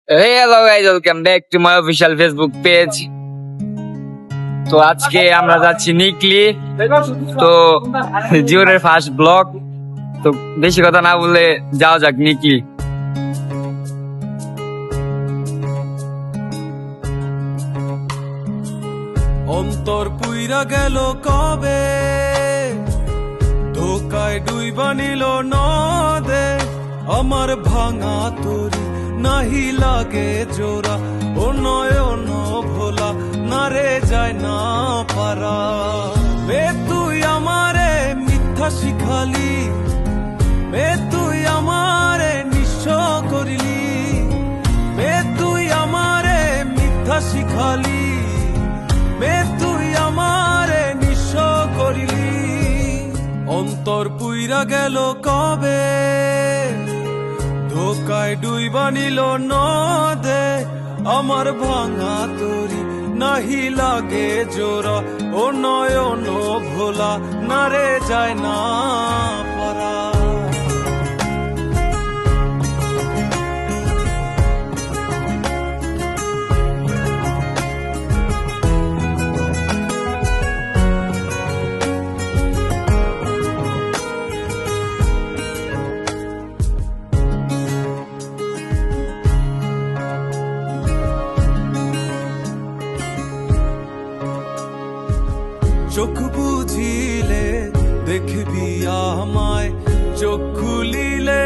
Hey, hello guys, welcome back to my official Facebook page. তো আজকে আমরা যাচ্ছি নিকলি, তো জিওরের ফার্স্ট ব্লগ। তো বেশি কথা না বলে যাওয়া যাক নিকলি। অন্তর পুইরা গেল কবে, ধোকায় ডুইবা নিল নদে, আমার ভাঙা তরি নাহি লাগে জোড়া, ও নয়ন ভোলা না রে যায় না পারা। বে তুই আমারে মিথ্যা শিখালি, বে তুই আমারে নিঃস্ব করিলি, বে তুই আমারে মিথ্যা শিখালি, বে তুই আমারে নিঃস্ব করিলি। অন্তর পুইরা গেল কবে, ধোকায় ডুইবা নিল নদে, আমার ভাঙা তরি নাহি লাগে জোড়া, ও নয়ন ভোলা না রে যায় না পারা। চোখ বুঝিলে দেখবি আমায়, চোখ খুলিলে